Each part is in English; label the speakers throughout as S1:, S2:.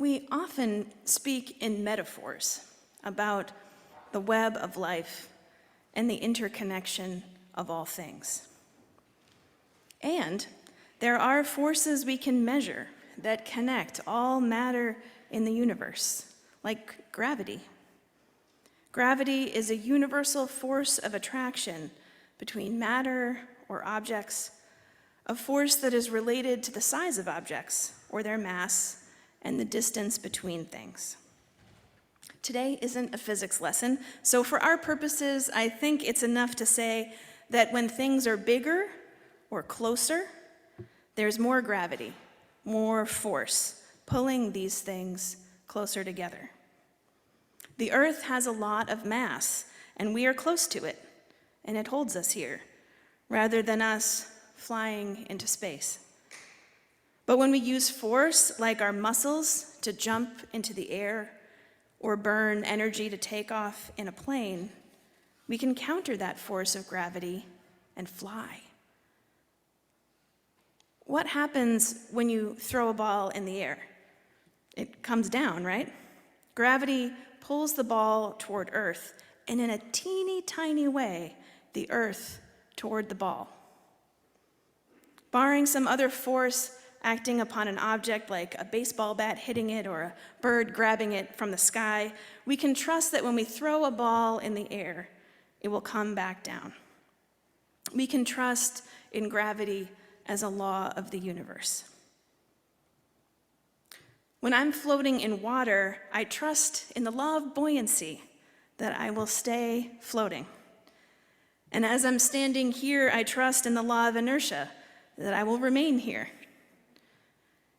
S1: We often speak in metaphors about the web of life and the interconnection of all things. And there are forces we can measure that connect all matter in the universe, like gravity. Gravity is a universal force of attraction between matter or objects, a force that is related to the size of objects or their mass and the distance between things. Today isn't a physics lesson, so for our purposes, I think it's enough to say that when things are bigger or closer, there's more gravity, more force, pulling these things closer together. The Earth has a lot of mass, and we are close to it, and it holds us here, rather than us flying into space. But when we use force, like our muscles, to jump into the air, or burn energy to take off in a plane, we can counter that force of gravity and fly. What happens when you throw a ball in the air? It comes down, right? Gravity pulls the ball toward Earth, and in a teeny tiny way, the Earth toward the ball. Barring some other force acting upon an object like a baseball bat hitting it or a bird grabbing it from the sky, we can trust that when we throw a ball in the air, it will come back down. We can trust in gravity as a law of the universe. When I'm floating in water, I trust in the law of buoyancy that I will stay floating. And as I'm standing here, I trust in the law of inertia that I will remain here.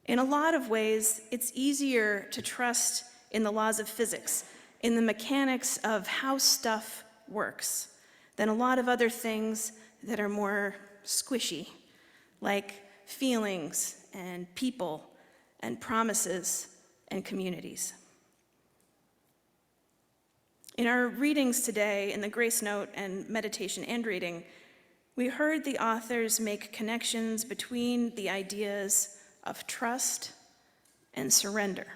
S1: In a lot of ways, it's easier to trust in the laws of physics, in the mechanics of how stuff works, than a lot of other things that are more squishy, like feelings and people and promises and communities. In our readings today, in the Grace Note and meditation and reading, we heard the authors make connections between the ideas of trust and surrender.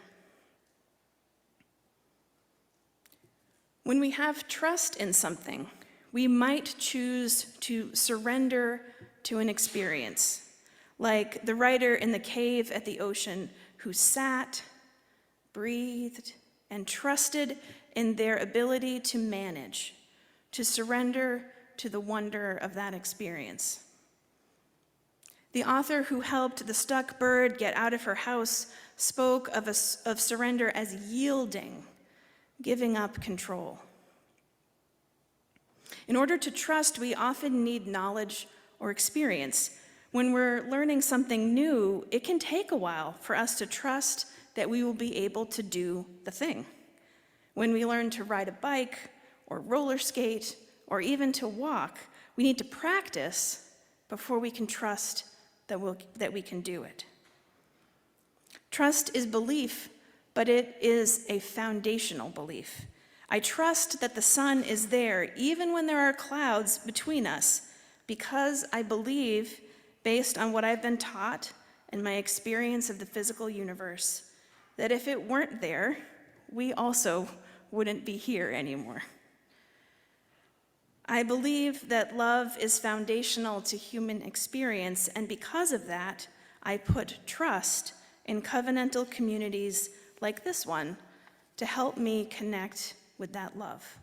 S1: When we have trust in something, we might choose to surrender to an experience, like the writer in the cave at the ocean who sat, breathed, and trusted in their ability to manage, to surrender to the wonder of that experience. The author who helped the stuck bird get out of her house spoke of surrender as yielding, giving up control. In order to trust, we often need knowledge or experience. When we're learning something new, it can take a while for us to trust that we will be able to do the thing. When we learn to ride a bike or roller skate or even to walk, we need to practice before we can trust that we can do it. Trust is belief, but it is a foundational belief. I trust that the sun is there even when there are clouds between us, because I believe, based on what I've been taught and my experience of the physical universe, that if it weren't there, we also wouldn't be here anymore. I believe that love is foundational to human experience, and because of that, I put trust in covenantal communities like this one to help me connect with that love.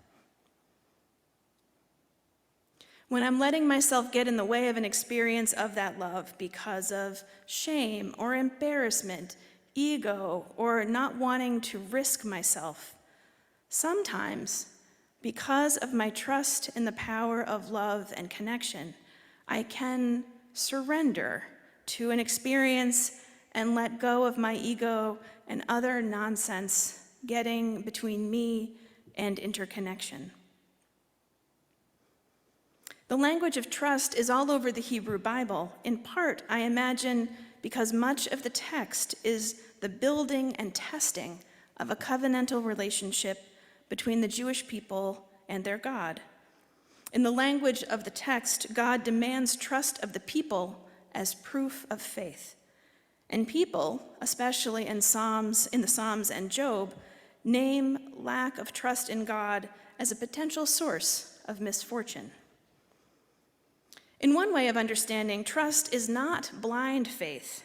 S1: When I'm letting myself get in the way of an experience of that love because of shame or embarrassment, ego, or not wanting to risk myself, sometimes, because of my trust in the power of love and connection, I can surrender to an experience and let go of my ego and other nonsense getting between me and interconnection. The language of trust is all over the Hebrew Bible, in part, I imagine, because much of the text is the building and testing of a covenantal relationship between the Jewish people and their God. In the language of the text, God demands trust of the people as proof of faith. And people, especially in the Psalms and Job, name lack of trust in God as a potential source of misfortune. In one way of understanding, trust is not blind faith,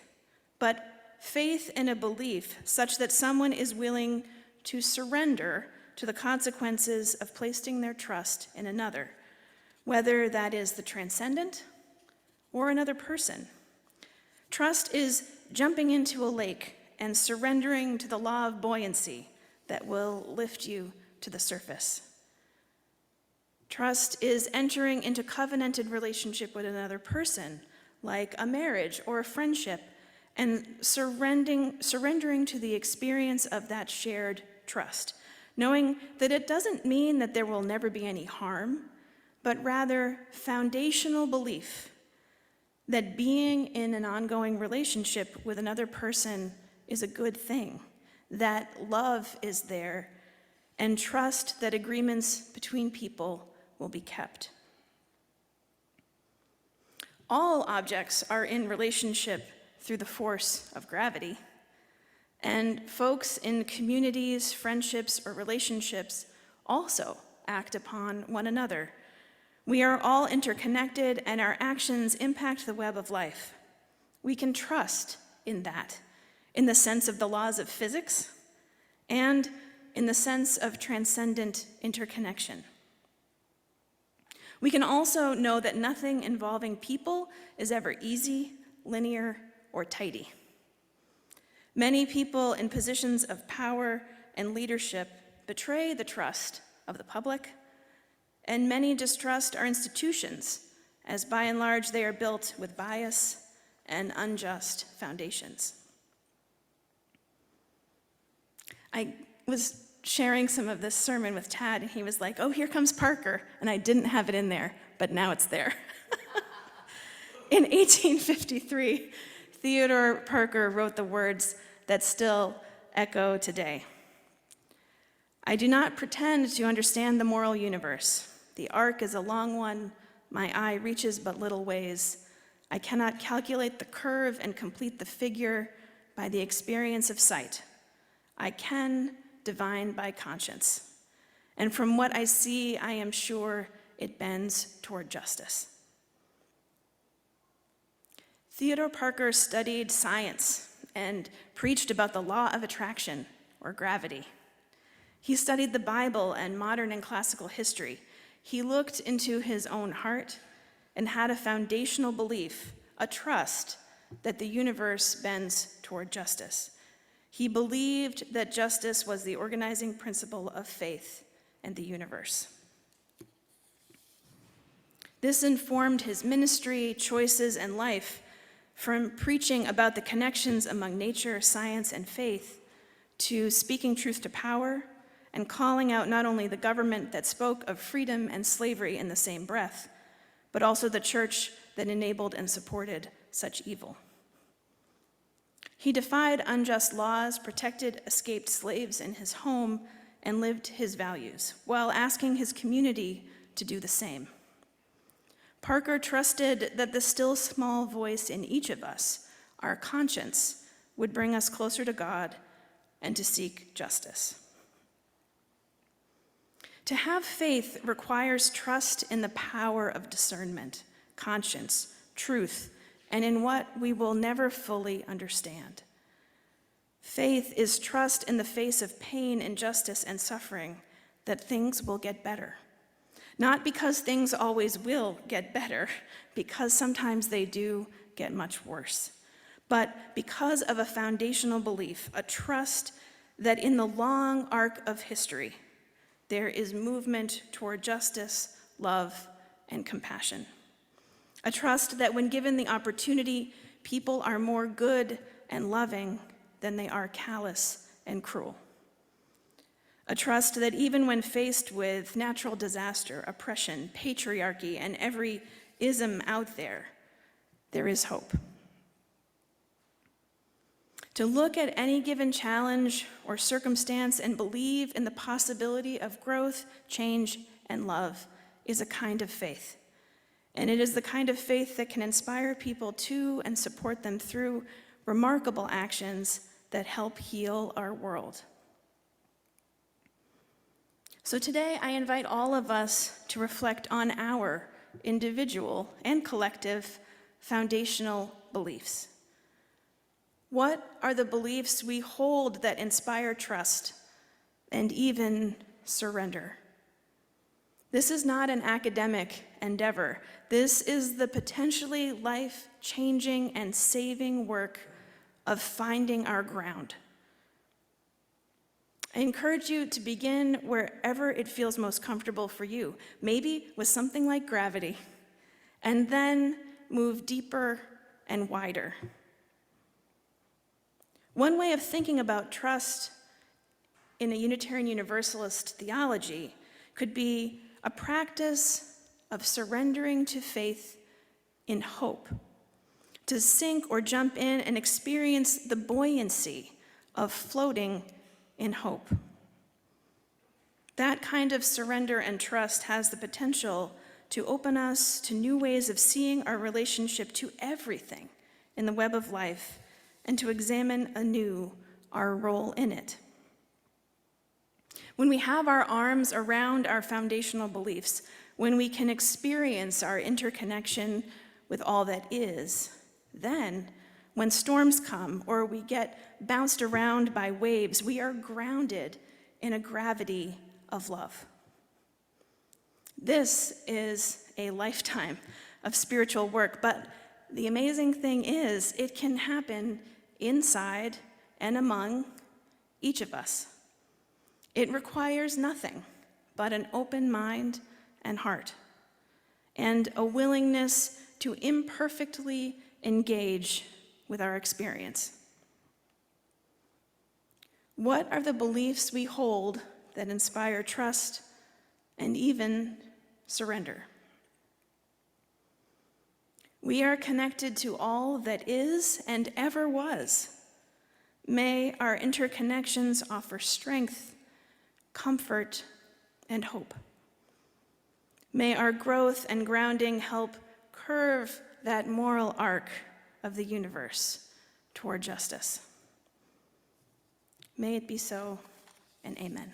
S1: but faith in a belief such that someone is willing to surrender to the consequences of placing their trust in another, whether that is the transcendent or another person. Trust is jumping into a lake and surrendering to the law of buoyancy that will lift you to the surface. Trust is entering into covenanted relationship with another person, like a marriage or a friendship, and surrendering to the experience of that shared trust, knowing that it doesn't mean that there will never be any harm, but rather foundational belief that being in an ongoing relationship with another person is a good thing, that love is there, and trust that agreements between people will be kept. All objects are in relationship through the force of gravity, and folks in communities, friendships, or relationships also act upon one another. We are all interconnected, and our actions impact the web of life. We can trust in that, in the sense of the laws of physics, and in the sense of transcendent interconnection. We can also know that nothing involving people is ever easy, linear, or tidy. Many people in positions of power and leadership betray the trust of the public, and many distrust our institutions, as by and large they are built with bias and unjust foundations. I was sharing some of this sermon with Tad, and he was like, "Oh, here comes Parker," and I didn't have it in there, but now it's there. In 1853, Theodore Parker wrote the words that still echo today. "I do not pretend to understand the moral universe. The arc is a long one, my eye reaches but little ways. I cannot calculate the curve and complete the figure by the experience of sight. I can divine by conscience, and from what I see, I am sure it bends toward justice." Theodore Parker studied science and preached about the law of attraction, or gravity. He studied the Bible and modern and classical history. He looked into his own heart and had a foundational belief, a trust, that the universe bends toward justice. He believed that justice was the organizing principle of faith and the universe. This informed his ministry, choices, and life, from preaching about the connections among nature, science, and faith, to speaking truth to power and calling out not only the government that spoke of freedom and slavery in the same breath, but also the church that enabled and supported such evil. He defied unjust laws, protected escaped slaves in his home, and lived his values, while asking his community to do the same. Parker trusted that the still small voice in each of us, our conscience, would bring us closer to God and to seek justice. To have faith requires trust in the power of discernment, conscience, truth, and in what we will never fully understand. Faith is trust in the face of pain, injustice, and suffering that things will get better. Not because things always will get better, because sometimes they do get much worse, but because of a foundational belief, a trust that in the long arc of history, there is movement toward justice, love, and compassion. A trust that when given the opportunity, people are more good and loving than they are callous and cruel. A trust that even when faced with natural disaster, oppression, patriarchy, and every ism out there, there is hope. To look at any given challenge or circumstance and believe in the possibility of growth, change, and love is a kind of faith. And it is the kind of faith that can inspire people to and support them through remarkable actions that help heal our world. So today, I invite all of us to reflect on our individual and collective foundational beliefs. What are the beliefs we hold that inspire trust and even surrender? This is not an academic endeavor. This is the potentially life-changing and saving work of finding our ground. I encourage you to begin wherever it feels most comfortable for you, maybe with something like gravity, and then move deeper and wider. One way of thinking about trust in a Unitarian Universalist theology could be a practice of surrendering to faith in hope, to sink or jump in and experience the buoyancy of floating in hope. That kind of surrender and trust has the potential to open us to new ways of seeing our relationship to everything in the web of life and to examine anew our role in it. When we have our arms around our foundational beliefs, when we can experience our interconnection with all that is, then, when storms come or we get bounced around by waves, we are grounded in a gravity of love. This is a lifetime of spiritual work, but the amazing thing is it can happen inside and among each of us. It requires nothing but an open mind and heart, and a willingness to imperfectly engage with our experience. What are the beliefs we hold that inspire trust and even surrender? We are connected to all that is and ever was. May our interconnections offer strength, comfort, and hope. May our growth and grounding help curve that moral arc of the universe toward justice. May it be so, and amen.